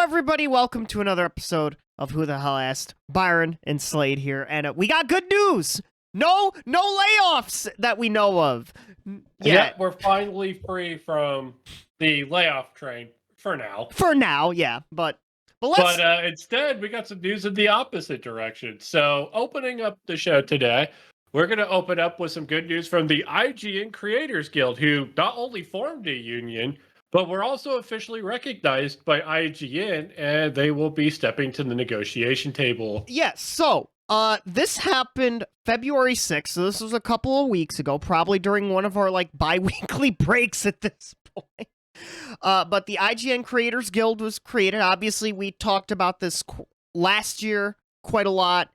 everybody, welcome to another episode of Who the Hell Asked. Byron and Slade here, and we got good news. No layoffs that we know of. Yeah, we're finally free from the layoff train for now. For now, yeah, but instead we got some news in the opposite direction. So, opening up the show today, we're going to open up with some good news from the IGN Creators Guild, who not only formed a union, but were also officially recognized by IGN, and they will be stepping to the negotiation table. Yes, so this happened February 6th, so this was a couple of weeks ago, probably during one of our bi-weekly breaks at this point. But the IGN Creators Guild was created. Obviously, we talked about this last year quite a lot.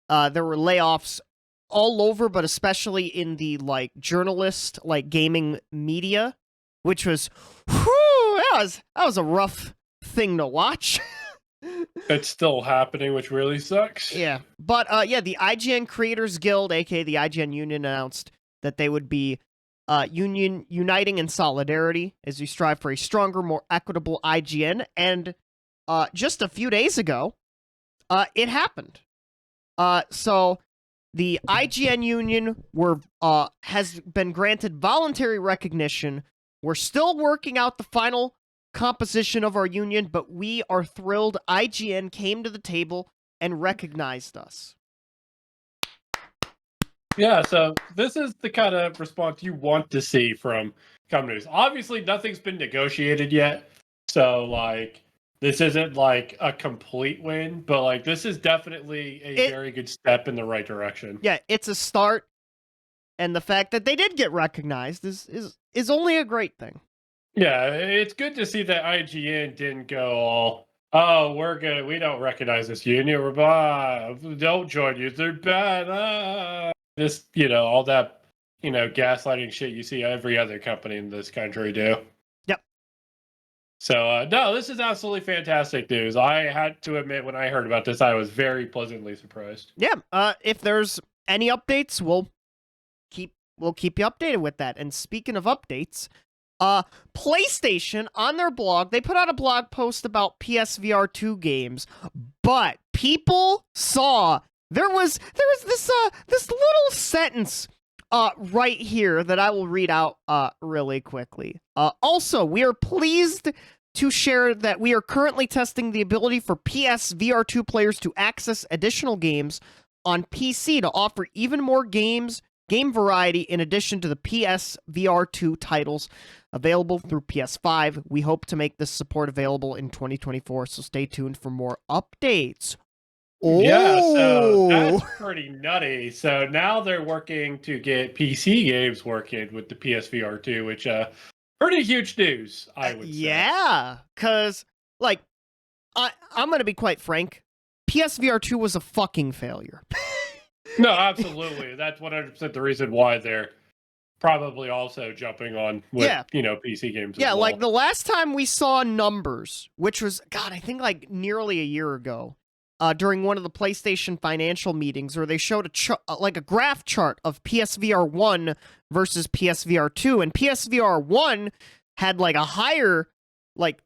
There were layoffs all over, but especially in the journalist, gaming media, which was, that was a rough thing to watch. It's still happening, which really sucks. Yeah, but the IGN Creators Guild, aka the IGN Union, announced that they would be uniting in solidarity as we strive for a stronger, more equitable IGN. And just a few days ago, it happened. So the IGN Union has been granted voluntary recognition. We're still working out the final composition of our union, but we are thrilled IGN came to the table and recognized us. Yeah, so this is the kind of response you want to see from companies. Obviously, nothing's been negotiated yet, so this isn't a complete win, but this is definitely a very good step in the right direction. Yeah, it's a start, and the fact that they did get recognized is only a great thing. Yeah, it's good to see that IGN didn't go all, oh, we're good, we don't recognize this union, we're bad, don't join you, they're bad, This, all that, gaslighting shit you see every other company in this country do. Yep. So, no, this is absolutely fantastic news. I had to admit, when I heard about this, I was very pleasantly surprised. Yeah, if there's any updates, we'll keep you updated with that. And speaking of updates, PlayStation, on their blog, they put out a blog post about PSVR2 games, but people saw there was this little sentence right here that I will read out really quickly. Also, we are pleased to share that we are currently testing the ability for PSVR2 players to access additional games on PC to offer even more game variety in addition to the PSVR2 titles available through PS5. We hope to make this support available in 2024, so stay tuned for more updates. Oh. Yeah, so that's pretty nutty. So now they're working to get PC games working with the PSVR2, which pretty huge news, I would say. Yeah, because I'm gonna be quite frank, PSVR2 was a fucking failure. No, absolutely. That's 100% the reason why they're probably also jumping on with PC games. Yeah, as well. the last time we saw numbers, which was I think nearly a year ago. During one of the PlayStation financial meetings, where they showed a graph chart of PSVR 1 versus PSVR 2, and PSVR 1 had a higher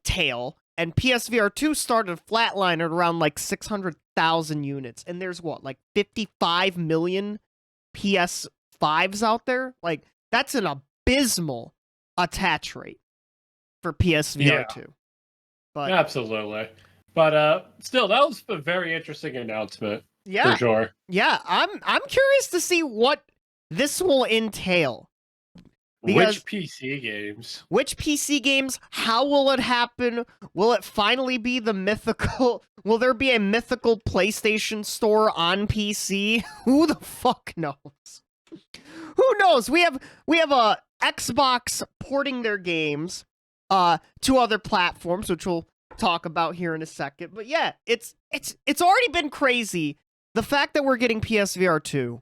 tail, and PSVR 2 started flatline at around 600,000 units, and there's 55 million PS5s out there. That's an abysmal attach rate for PSVR 2. But absolutely. But still, that was a very interesting announcement. Yeah, for sure. Yeah, I'm curious to see what this will entail. Which PC games? Which PC games? How will it happen? Will it finally be the mythical? Will there be a mythical PlayStation store on PC? Who the fuck knows? Who knows? We have a Xbox porting their games to other platforms, which we'll talk about here in a second. But yeah, it's already been crazy. The fact that we're getting PSVR 2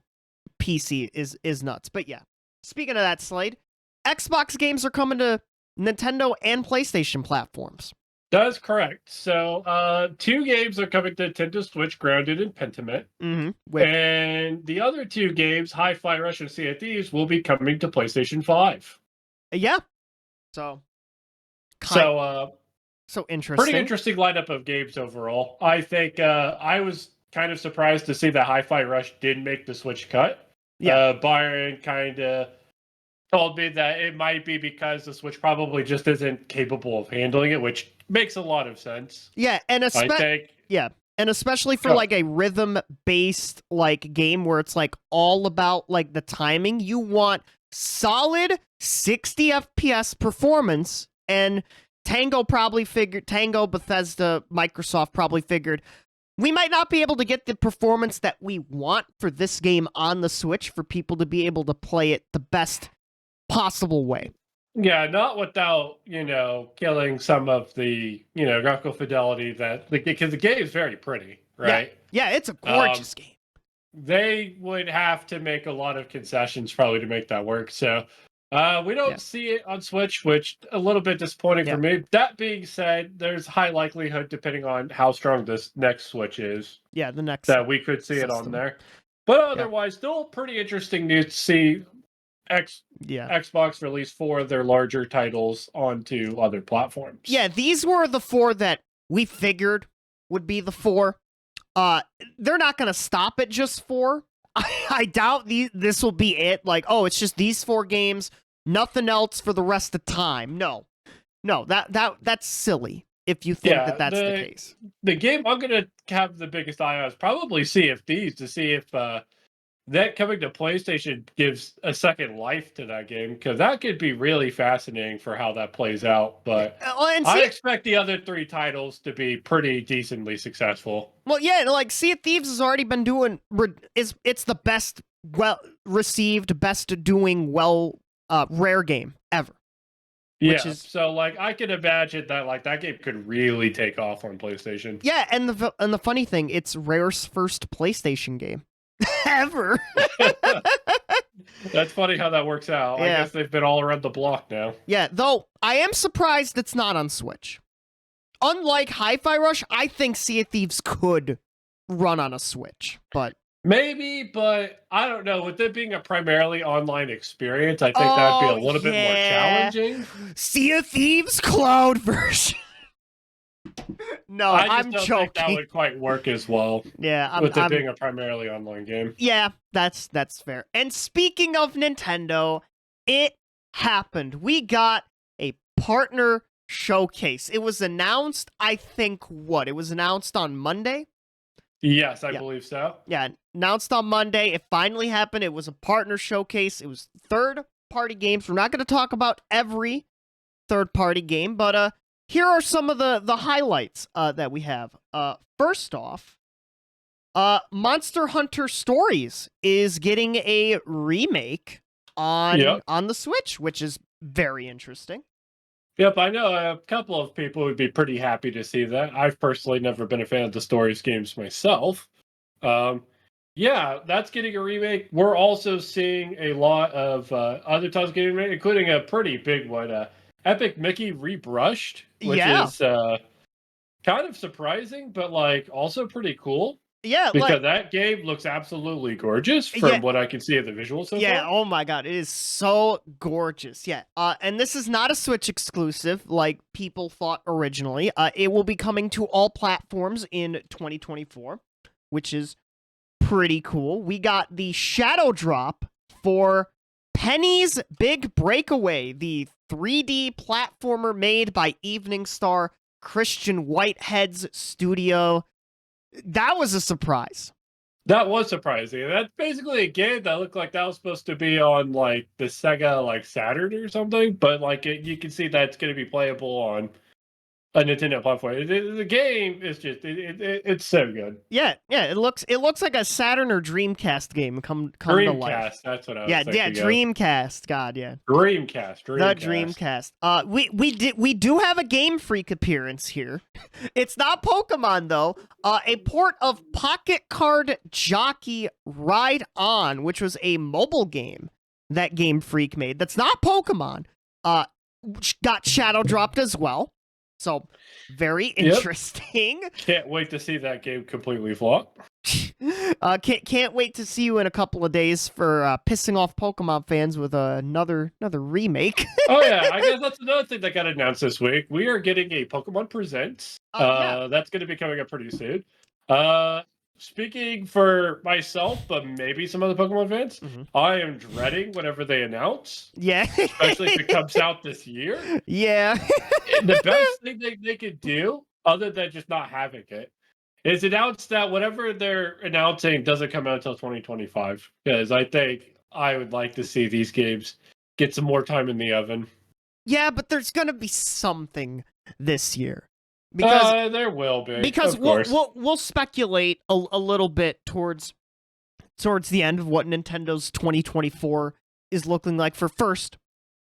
PC is nuts. But yeah, speaking of that, Slade, Xbox games are coming to Nintendo and PlayStation platforms. That's correct. So 2 games are coming to Nintendo Switch, Grounded and Pentiment. Mm-hmm. And the other 2 games, Hi-Fi Rush and Sea of Thieves, will be coming to PlayStation 5. Yeah. So So interesting. Pretty interesting lineup of games overall. I think I was kind of surprised to see that Hi-Fi Rush did make the Switch cut. Yeah. Byron kind of told me that it might be because the Switch probably just isn't capable of handling it, which makes a lot of sense. Yeah, and I think. yeah, and especially for like a rhythm-based like game where it's like all about like the timing, you want solid 60 FPS performance, and Tango, Bethesda, Microsoft probably figured we might not be able to get the performance that we want for this game on the Switch for people to be able to play it the best possible way. Yeah, not without, killing some of the, graphical fidelity because the game is very pretty, right? Yeah, it's a gorgeous game. They would have to make a lot of concessions probably to make that work. So we don't see it on Switch, which a little bit disappointing for me. That being said, there's high likelihood, depending on how strong this next Switch is, that we could see it on there. But otherwise, still pretty interesting news to see Xbox release 4 of their larger titles onto other platforms. Yeah, these were the 4 that we figured would be the 4. They're not going to stop at just 4. I doubt this will be it. Like, oh, it's just these 4 games, nothing else for the rest of time. No, that's silly if you think that that's the case. The game I'm going to have the biggest eye on is probably Sea of Thieves to see if that coming to PlayStation gives a second life to that game, because that could be really fascinating for how that plays out. But I expect the other 3 titles to be pretty decently successful. Well, yeah, like Sea of Thieves has already been doing. It's the best, received, best doing, rare game ever. So like I can imagine that like that game could really take off on PlayStation. Yeah, and the funny thing, it's Rare's first PlayStation game ever. That's funny how that works out. I guess they've been all around the block now. Yeah, though I am surprised it's not on Switch. Unlike Hi-Fi Rush, I think Sea of Thieves could run on a Switch, but maybe, but I don't know. With it being a primarily online experience, I think that'd be a little bit more challenging. Sea of Thieves cloud version. No, I'm joking. Think that would quite work as well. Yeah, with it being a primarily online game. Yeah, that's fair. And speaking of Nintendo, it happened. We got a partner showcase. It was announced, I think, it was announced on Monday? Yes, I believe so. Yeah, announced on Monday. It finally happened. It was a partner showcase. It was third-party games. We're not going to talk about every third-party game, but here are some of the highlights that we have. First off, Monster Hunter Stories is getting a remake on the Switch, which is very interesting. Yep, I know a couple of people would be pretty happy to see that. I've personally never been a fan of the Stories games myself. That's getting a remake. We're also seeing a lot of other titles getting remade, including a pretty big one, Epic Mickey Rebrushed, which is kind of surprising, but like also pretty cool. Yeah, because that game looks absolutely gorgeous from what I can see of the visuals so far. Oh my god, it is so gorgeous. Yeah, and this is not a Switch exclusive like people thought originally. It will be coming to all platforms in 2024, which is pretty cool. We got the shadow drop for Penny's Big Breakaway, the 3D platformer made by Evening Star Christian Whitehead's studio. That was a surprise. That was surprising. That's basically a game that looked like that was supposed to be on like the Sega like Saturn or something, but like you can see that it's going to be playable on a Nintendo platform. The game is just it's so good. Yeah. It looks like a Saturn or Dreamcast game come to life. Dreamcast, that's what I was thinking. Yeah, Dreamcast. God, yeah. Dreamcast. The Dreamcast. We do have a Game Freak appearance here. It's not Pokemon though. A port of Pocket Card Jockey Ride On, which was a mobile game that Game Freak made. That's not Pokemon. Got shadow dropped as well. So, very interesting. Can't wait to see that game completely flop. Can't wait to see you in a couple of days for pissing off Pokemon fans with another remake. Oh yeah, I guess that's another thing that got announced this week. We are getting a Pokemon Presents. Yeah. That's going to be coming up pretty soon. Speaking for myself, but maybe some other Pokemon fans, I am dreading whenever they announce, Yeah. especially if it comes out this year. Yeah. The best thing they could do, other than just not having it, is announce that whatever they're announcing doesn't come out until 2025. Because I think I would like to see these games get some more time in the oven. Yeah, but there's gonna be something this year because There will be, because of course. we'll speculate a little bit towards the end of what Nintendo's 2024 is looking like for first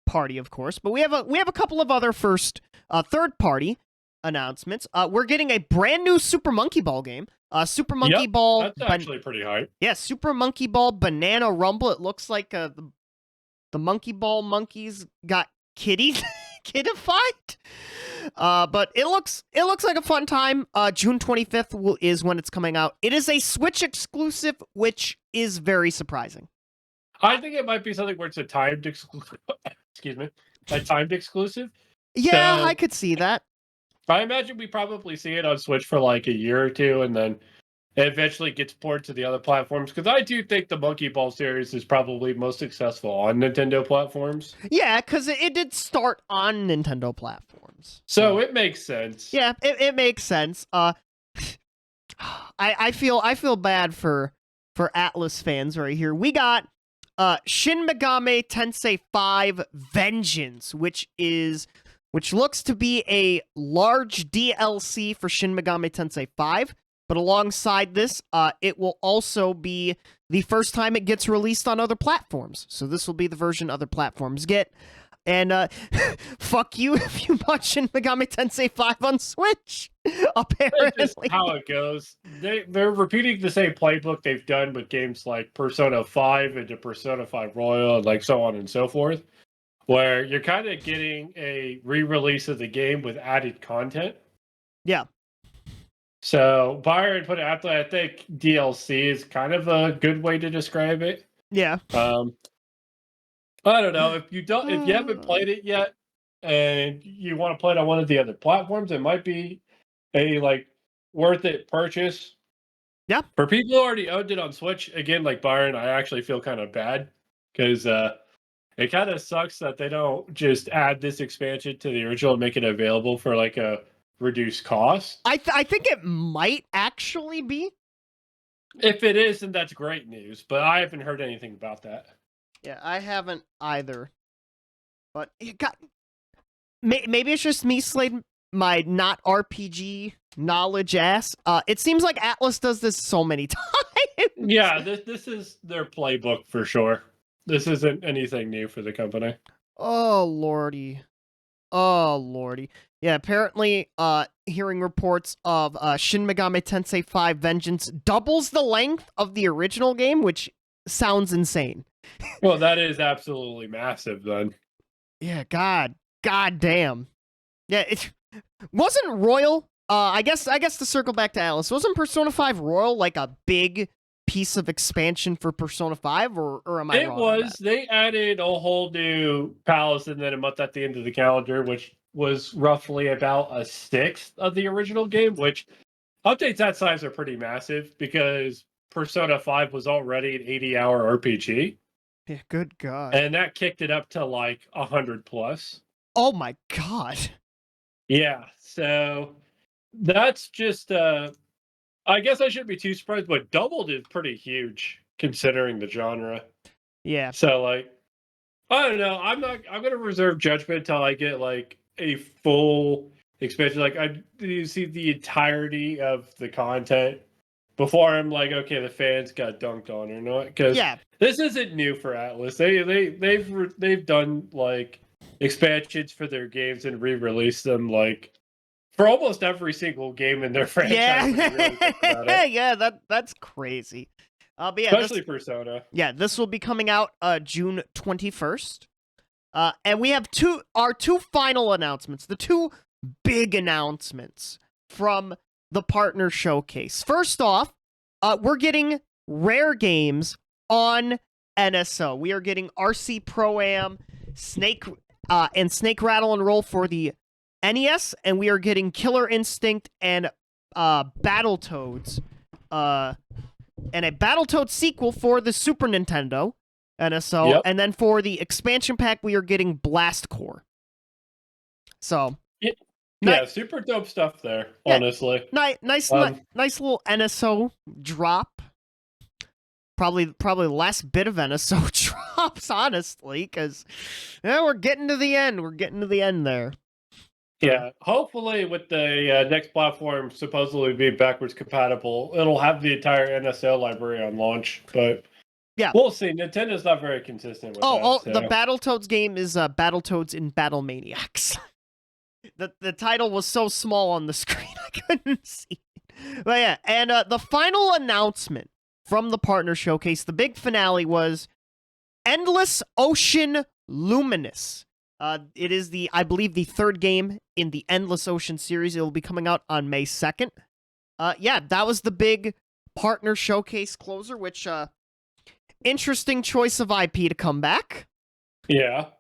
party, of course. But we have a couple of other third party announcements. We're getting a brand new Super Monkey Ball game. Super Monkey Ball. That's actually pretty hype. Yeah, Super Monkey Ball Banana Rumble. It looks like the Monkey Ball monkeys got kiddified. But it looks like a fun time. June 25th is when it's coming out. It is a Switch exclusive, which is very surprising. I think it might be something where it's a timed exclusive. Excuse me, a timed exclusive. Yeah, So, I could see that. I imagine we probably see it on Switch for like a year or two, and then it eventually gets ported to the other platforms. Because I do think the Monkey Ball series is probably most successful on Nintendo platforms. Yeah, because it did start on Nintendo platforms. So it makes sense. Yeah, it makes sense. I feel bad for Atlas fans right here. We got Shin Megami Tensei 5 Vengeance, which looks to be a large DLC for Shin Megami Tensei 5. But alongside this, it will also be the first time it gets released on other platforms. So this will be the version other platforms get. And fuck you if you bought Shin Megami Tensei 5 on Switch. Apparently. That's just how it goes. They're repeating the same playbook they've done with games like Persona 5 into Persona 5 Royal and like so on and so forth, where you're kind of getting a re-release of the game with added content. Yeah. So Byron put it out there. I think DLC is kind of a good way to describe it. Yeah. I don't know if you haven't played it yet, and you want to play it on one of the other platforms, it might be a worth it purchase. Yeah. For people who already owned it on Switch, again, like Byron, I actually feel kind of bad because it kind of sucks that they don't just add this expansion to the original and make it available for like a reduced cost. I think it might actually be. If it is, then that's great news. But I haven't heard anything about that. Yeah, I haven't either. But maybe it's just me, Slade, my not RPG knowledge ass. It seems like Atlas does this so many times. Yeah, this is their playbook for sure. This isn't anything new for the company. Oh lordy. Yeah, apparently, hearing reports of Shin Megami Tensei 5 Vengeance doubles the length of the original game, which sounds insane. Well, that is absolutely massive then. Yeah, god damn. Yeah, it wasn't Royal. I guess to circle back to Alice, wasn't Persona 5 Royal like a big piece of expansion for Persona 5, or am I wrong? It was. They added a whole new palace and then a month at the end of the calendar, which was roughly about a sixth of the original game, which updates that size are pretty massive because Persona 5 was already an 80-hour RPG. Yeah, good god. And that kicked it up to like 100 plus. Oh my god. Yeah, so that's just I guess I shouldn't be too surprised, but doubled is pretty huge considering the genre. Yeah. So like I don't know. I'm gonna reserve judgment until I get like a full expansion. Like you see the entirety of the content before I'm like, okay, the fans got dunked on or not. Because this isn't new for Atlas. They've done like expansions for their games and re-released them like for almost every single game in their franchise. Yeah, that's crazy. But yeah, especially Persona. Yeah, this will be coming out June 21st. And we have our two final announcements, the two big announcements from the partner showcase. First off, we're getting rare games on NSO. We are getting RC Pro-Am, Snake Rattle and Roll for the NES, and we are getting Killer Instinct and Battletoads, and a Battletoads sequel for the Super Nintendo NSO, Yep. and then for the expansion pack, we are getting Blast Core. So, Yeah, super dope stuff there, Yeah. honestly. nice little NSO drop. Probably last bit of NSO drops, honestly, because we're getting to the end. We're getting to the end there. Yeah, hopefully with the next platform supposedly being backwards compatible, it'll have the entire NSO library on launch, but Yeah. we'll see. Nintendo's not very consistent with that. The Battletoads game is Battletoads in Battle Maniacs. The title was so small on the screen I couldn't see it. But yeah, and the final announcement from the partner showcase, the big finale, was Endless Ocean Luminous. It is I believe the third game in the Endless Ocean series. It will be coming out on May 2nd. Yeah, that was the big partner showcase closer, which interesting choice of IP to come back. Yeah.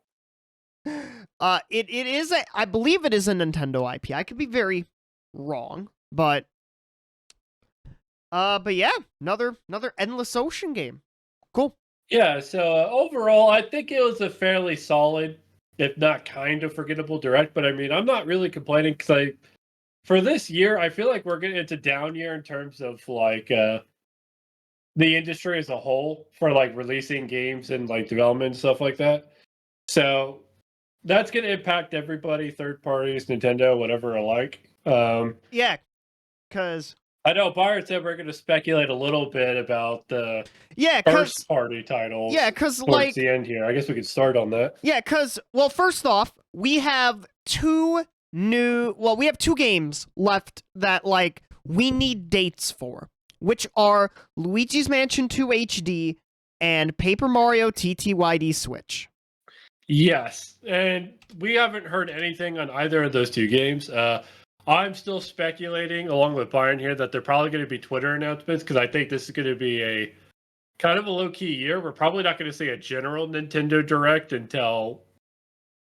It is I believe it is a Nintendo IP. I could be very wrong, but yeah, another Endless Ocean game. Cool. Yeah, so overall, I think it was a fairly solid, if not kind of forgettable direct, but I mean, I'm not really complaining because for this year, I feel like it's a down year in terms of like the industry as a whole for like releasing games and like development and stuff like that. So that's going to impact everybody, third parties, Nintendo, whatever alike. Yeah, because I know Byron said we're going to speculate a little bit about the first party titles. Yeah, because towards the end here, I guess we could start on that. Yeah, because first off, we have two games left that like we need dates for, which are Luigi's Mansion 2 HD and Paper Mario TTYD Switch. Yes, and we haven't heard anything on either of those two games. I'm still speculating, along with Byron here, that they're probably going to be Twitter announcements, because I think this is going to be a kind of a low-key year. We're probably not going to see a general Nintendo Direct until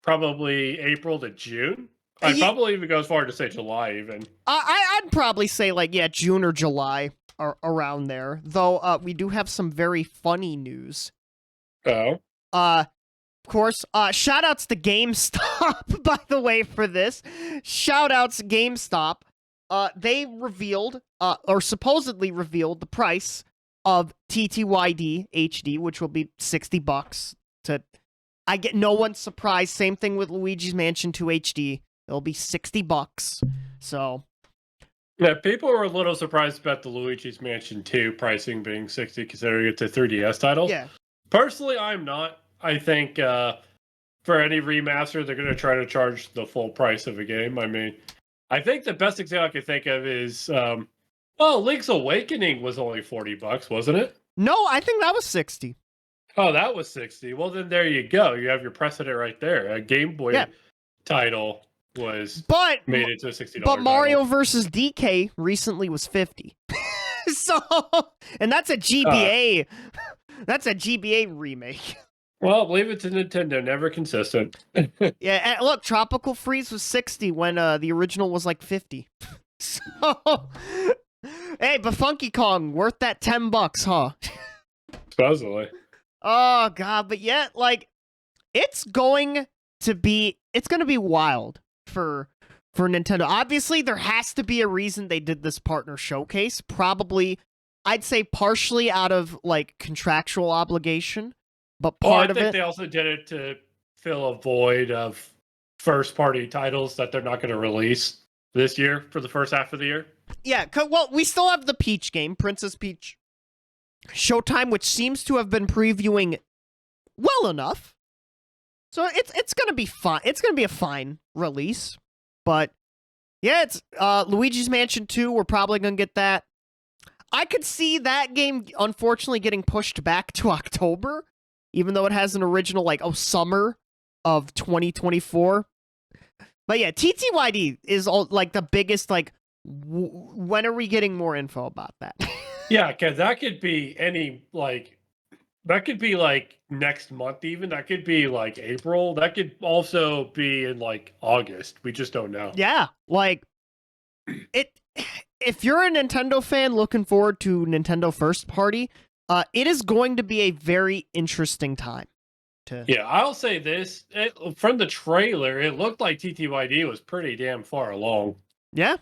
probably April to June. I'd probably even go as far to say July, even. I'd probably say, June or July, or around there. Though, we do have some very funny news. Oh? Of course, shoutouts to GameStop, by the way, for this. Shoutouts GameStop. They revealed, or supposedly revealed, the price of TTYD HD, which will be $60. I get no one's surprised. Same thing with Luigi's Mansion 2 HD. It'll be $60. So. Yeah, people were a little surprised about the Luigi's Mansion 2 pricing being $60, considering it's a 3DS title. Yeah. Personally, I'm not. I think for any remaster, they're going to try to charge the full price of a game. I mean, I think the best example I can think of is, Link's Awakening was only $40, wasn't it? No, I think that was 60. Oh, that was 60. Well, then there you go. You have your precedent right there. A Game Boy title was made into a $60 But Mario title. vs. DK recently was 50. So, and that's a GBA. That's a GBA remake. Well, leave it to Nintendo. Never consistent. Yeah, and look, Tropical Freeze was 60 when the original was like 50. So, hey, but Funky Kong worth that $10, huh? Supposedly. Oh god, but yet, it's going to be wild for Nintendo. Obviously, there has to be a reason they did this partner showcase. Probably, I'd say partially out of contractual obligation. But part of it, I think they also did it to fill a void of first-party titles that they're not going to release this year for the first half of the year. Yeah, we still have the Peach game, Princess Peach Showtime, which seems to have been previewing well enough. So it's going to be fine. It's going to be a fine release. But yeah, it's Luigi's Mansion 2. We're probably going to get that. I could see that game, unfortunately, getting pushed back to October. Even though it has an original, summer of 2024. But yeah, TTYD is all, the biggest, when are we getting more info about that? Yeah, because that could be that could be like next month, even. That could be like April. That could also be in like August. We just don't know. Yeah, like it. If you're a Nintendo fan looking forward to Nintendo first party, it is going to be a very interesting time. Yeah, I'll say this. From the trailer, it looked like TTYD was pretty damn far along. Yeah,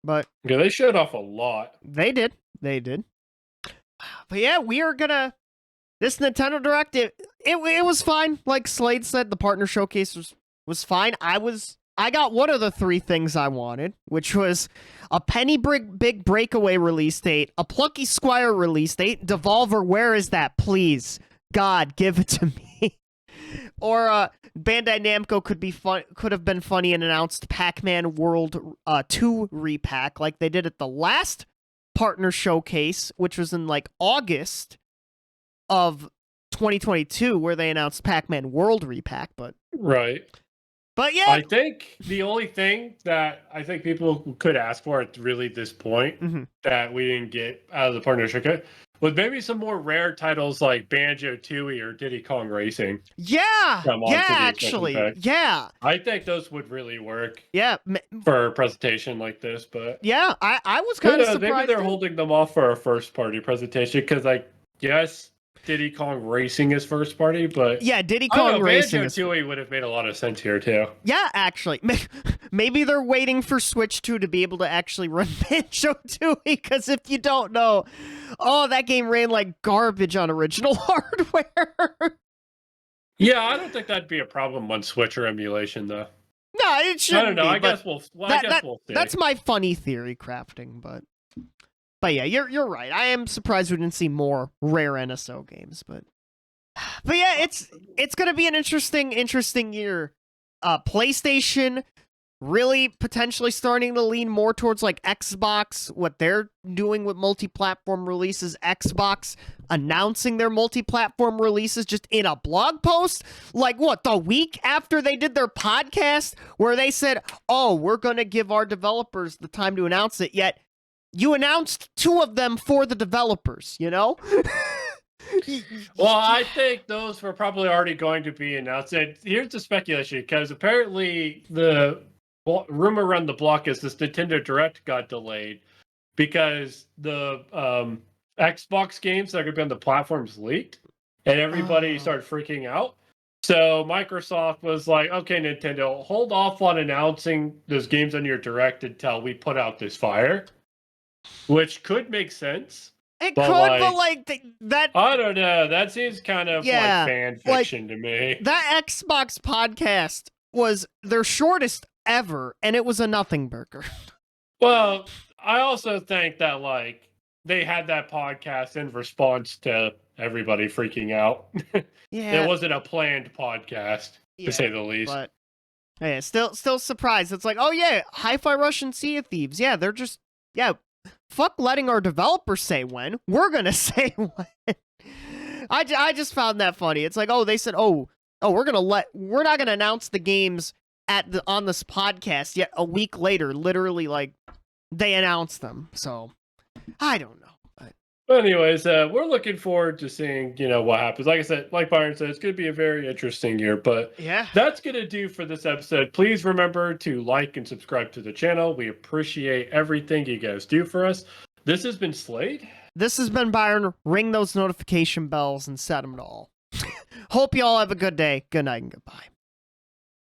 but Yeah, they showed off a lot. they did. But yeah, we are gonna this Nintendo Direct. It was fine. Like Slade said, the partner showcase was fine. I got one of the three things I wanted, which was a Penny Big Breakaway release date, a Plucky Squire release date, Devolver, where is that? Please, God, give it to me. Or Bandai Namco could have been funny and announced Pac-Man World 2 repack like they did at the last partner showcase, which was in like August of 2022, where they announced Pac-Man World repack. But yeah, I think the only thing that I think people could ask for at really this point that we didn't get out of the partnership was maybe some more rare titles like Banjo-Tooie or Diddy Kong Racing. Yeah, actually. Yeah. I think those would really work. Yeah. For a presentation like this, but yeah, I was kind of surprised. Maybe they're holding them off for a first party presentation because, like, yes, Diddy Kong Racing is first party, but yeah, Diddy Kong Racing Banjo-Tooie would have made a lot of sense here too. Yeah, actually, maybe they're waiting for Switch 2 to be able to actually run Banjo-Tooie. Because if you don't know, that game ran like garbage on original hardware. Yeah, I don't think that'd be a problem on Switch or emulation, though. No, it shouldn't. I don't know. I guess we'll see. That's my funny theory crafting, but yeah, you're right. I am surprised we didn't see more rare NSO games, but yeah, it's gonna be an interesting year. PlayStation really potentially starting to lean more towards like Xbox, what they're doing with multi-platform releases, Xbox announcing their multi-platform releases just in a blog post, like what, the week after they did their podcast where they said, we're gonna give our developers the time to announce it, yet you announced 2 of them for the developers, you know? Well, I think those were probably already going to be announced. And here's the speculation, because apparently the rumor around the block is this Nintendo Direct got delayed because the Xbox games that are going to be on the platforms leaked, and everybody started freaking out. So Microsoft was like, okay, Nintendo, hold off on announcing those games on your Direct until we put out this fire. Which could make sense. It could, but that... I don't know. That seems kind of like fan fiction to me. That Xbox podcast was their shortest ever, and it was a nothing burger. Well, I also think that, like, they had that podcast in response to everybody freaking out. Yeah. It wasn't a planned podcast, to say the least. But, yeah, still surprised. It's like, Hi-Fi Rush and Sea of Thieves. Yeah, they're just... Yeah, fuck letting our developers say when. We're gonna say when. I just found that funny. It's like, they said, we're not gonna announce the games on this podcast, yet a week later, literally, like, they announced them. So I don't know. But anyways, we're looking forward to seeing, what happens. Like I said, like Byron said, it's going to be a very interesting year. But yeah, that's going to do for this episode. Please remember to like and subscribe to the channel. We appreciate everything you guys do for us. This has been Slade. This has been Byron. Ring those notification bells and set them to all. Hope you all have a good day. Good night and goodbye.